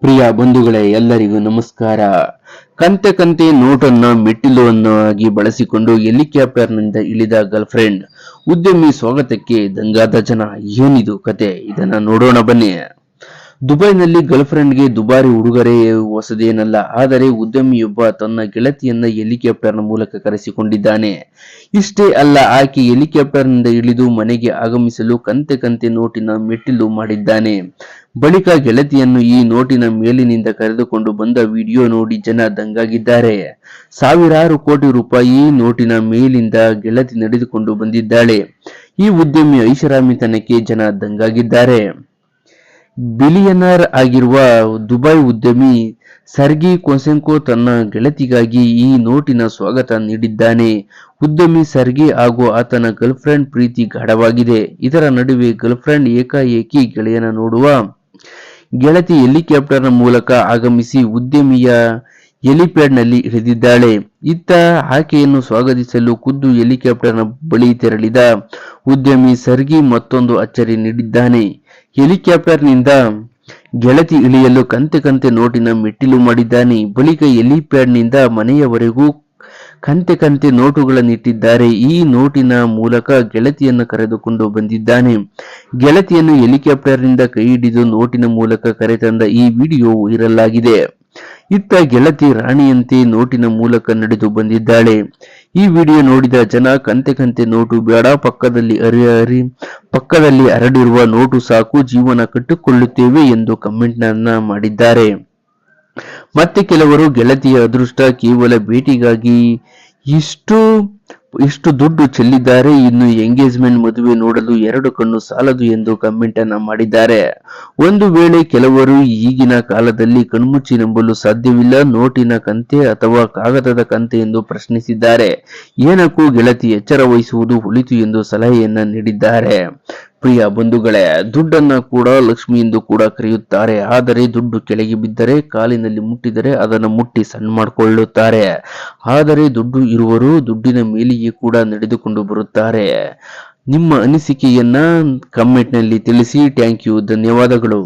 ಪ್ರಿಯ ಬಂಧುಗಳೇ, ಎಲ್ಲರಿಗೂ ನಮಸ್ಕಾರ. ಕಂತೆ ಕಂತೆ ನೋಟನ್ನ ಮೆಟ್ಟಿಲುವನ್ನಾಗಿ ಬಳಸಿಕೊಂಡು ಹೆಲಿಕಾಪ್ಟರ್ನಿಂದ ಇಳಿದ ಗರ್ಲ್ಫ್ರೆಂಡ್ ಉದ್ಯಮಿ ಸ್ವಾಗತಕ್ಕೆ ದಂಗಾದ ಜನ. ಏನಿದು ಕತೆ? ಇದನ್ನ ನೋಡೋಣ ಬನ್ನಿ. ದುಬೈನಲ್ಲಿ ಗರ್ಲ್ಫ್ರೆಂಡ್ಗೆ ದುಬಾರಿ ಉಡುಗೊರೆ ಹೊಸದೇನಲ್ಲ. ಆದರೆ ಉದ್ಯಮಿಯೊಬ್ಬ ತನ್ನ ಗೆಳತಿಯನ್ನ ಹೆಲಿಕಾಪ್ಟರ್ನ ಮೂಲಕ ಕರೆಸಿಕೊಂಡಿದ್ದಾನೆ. ಇಷ್ಟೇ ಅಲ್ಲ, ಆಕೆ ಹೆಲಿಕಾಪ್ಟರ್ನಿಂದ ಇಳಿದು ಮನೆಗೆ ಆಗಮಿಸಲು ಕಂತೆ ಕಂತೆ ನೋಟಿನ ಮೆಟ್ಟಿಲು ಮಾಡಿದ್ದಾನೆ. ಬಳಿಕ ಗೆಳತಿಯನ್ನು ಈ ನೋಟಿನ ಮೇಲಿನಿಂದ ಕರೆದುಕೊಂಡು ಬಂದ ವಿಡಿಯೋ ನೋಡಿ ಜನ ದಂಗಾಗಿದ್ದಾರೆ. ಸಾವಿರಾರು ಕೋಟಿ ರೂಪಾಯಿ ನೋಟಿನ ಮೇಲಿಂದ ಗೆಳತಿ ನಡೆದುಕೊಂಡು ಬಂದಿದ್ದಾಳೆ. ಈ ಉದ್ಯಮಿ ಐಷಾರಾಮಿತನಕ್ಕೆ ಜನ ದಂಗಾಗಿದ್ದಾರೆ. ಬಿಲಿಯನರ್ ಆಗಿರುವ ದುಬೈ ಉದ್ಯಮಿ ಸರ್ಗಿ ಕೊಸೆಂಕೋ ತನ್ನ ಗೆಳತಿಗಾಗಿ ಈ ನೋಟಿನ ಸ್ವಾಗತ ನೀಡಿದ್ದಾನೆ. ಉದ್ಯಮಿ ಸರ್ಗಿ ಹಾಗೂ ಆತನ ಗರ್ಲ್ಫ್ರೆಂಡ್ ಪ್ರೀತಿ ಗಾಢವಾಗಿದೆ. ಇದರ ನಡುವೆ ಗರ್ಲ್ಫ್ರೆಂಡ್ ಏಕಾಏಕಿ ಗೆಳೆಯನ ನೋಡುವ ಗೆಳತಿ ಹೆಲಿಕಾಪ್ಟರ್ನ ಮೂಲಕ ಆಗಮಿಸಿ ಉದ್ಯಮಿಯ ಹೆಲಿಪ್ಯಾಡ್ನಲ್ಲಿ ಇಳಿದಿದ್ದಾಳೆ. ಇತ್ತ ಆಕೆಯನ್ನು ಸ್ವಾಗತಿಸಲು ಖುದ್ದು ಹೆಲಿಕಾಪ್ಟರ್ನ ಬಳಿ ತೆರಳಿದ ಉದ್ಯಮಿ ಸರ್ಗಿ ಮತ್ತೊಂದು ಅಚ್ಚರಿ ನೀಡಿದ್ದಾನೆ. ಹೆಲಿಕಾಪ್ಟರ್ನಿಂದ ಗೆಳತಿ ಇಳಿಯಲು ಕಂತೆ ಕಂತೆ ನೋಟಿನ ಮೆಟ್ಟಿಲು ಮಾಡಿದ್ದಾನೆ. ಬಳಿಕ ಹೆಲಿಪ್ಯಾಡ್ನಿಂದ ಮನೆಯವರೆಗೂ ಕಂತೆ ಕಂತೆ ನೋಟುಗಳನ್ನಿಟ್ಟಿದ್ದಾರೆ. ಈ ನೋಟಿನ ಮೂಲಕ ಗೆಳತಿಯನ್ನು ಕರೆದುಕೊಂಡು ಬಂದಿದ್ದಾನೆ. ಗೆಳತಿಯನ್ನು ಹೆಲಿಕಾಪ್ಟರ್ನಿಂದ ಕೈ ಹಿಡಿದು ನೋಟಿನ ಮೂಲಕ ಕರೆತಂದ ಈ ವಿಡಿಯೋ ವೈರಲ್ ಆಗಿದೆ. ಇತ್ತ ಗೆಳತಿ ರಾಣಿಯಂತೆ ನೋಟಿನ ಮೂಲಕ ನಡೆದು ಬಂದಿದ್ದಾಳೆ. ಈ ವಿಡಿಯೋ ನೋಡಿದ ಜನ ಕಂತೆ ಕಂತೆ ನೋಟು ಬೇಡ, ಪಕ್ಕದಲ್ಲಿ ಹರಡಿರುವ ನೋಟು ಸಾಕು, ಜೀವನ ಕಟ್ಟಿಕೊಳ್ಳುತ್ತೇವೆ ಎಂದು ಕಮೆಂಟ್ ಮಾಡಿದ್ದಾರೆ. ಮತ್ತೆ ಕೆಲವರು ಗೆಳತಿಯ ಅದೃಷ್ಟ, ಕೇವಲ ಭೇಟಿಗಾಗಿ ಇಷ್ಟು ದುಡ್ಡು ಚೆಲ್ಲಿದ್ದಾರೆ, ಇನ್ನು ಎಂಗೇಜ್ಮೆಂಟ್ ಮದುವೆ ನೋಡಲು 2 ಕಣ್ಣು ಸಾಲದು ಎಂದು ಕಮೆಂಟ್ ಮಾಡಿದ್ದಾರೆ. ಒಂದು ವೇಳೆ ಕೆಲವರು ಈಗಿನ ಕಾಲದಲ್ಲಿ ಕಣ್ಮುಚ್ಚಿ ನಂಬಲು ಸಾಧ್ಯವಿಲ್ಲ, ನೋಟಿನ ಕಂತೆ ಅಥವಾ ಕಾಗದದ ಕಂತೆ ಎಂದು ಪ್ರಶ್ನಿಸಿದ್ದಾರೆ. ಏನಕ್ಕೂ ಗೆಳತಿ ಎಚ್ಚರ ವಹಿಸುವುದು ಒಳಿತು ಎಂದು ಸಲಹೆಯನ್ನ ನೀಡಿದ್ದಾರೆ. ಪ್ರಿಯ ಬಂಧುಗಳೇ, ದುಡ್ಡನ್ನ ಕೂಡ ಲಕ್ಷ್ಮಿ ಎಂದು ಕೂಡ ಕರೆಯುತ್ತಾರೆ. ಆದರೆ ದುಡ್ಡು ಕೆಳಗೆ ಬಿದ್ದರೆ, ಕಾಲಿನಲ್ಲಿ ಮುಟ್ಟಿದರೆ ಅದನ್ನು ಮುಟ್ಟಿ ಸಣ್ಣ ಮಾಡಿಕೊಳ್ಳುತ್ತಾರೆ. ಆದರೆ ದುಡ್ಡು ಇರುವರು ದುಡ್ಡಿನ ಮೇಲೆಯೇ ಕೂಡ ನಡೆದುಕೊಂಡು ಬರುತ್ತಾರೆ. ನಿಮ್ಮ ಅನಿಸಿಕೆಯನ್ನ ಕಮೆಂಟ್ನಲ್ಲಿ ತಿಳಿಸಿ. ಥ್ಯಾಂಕ್ ಯು, ಧನ್ಯವಾದಗಳು.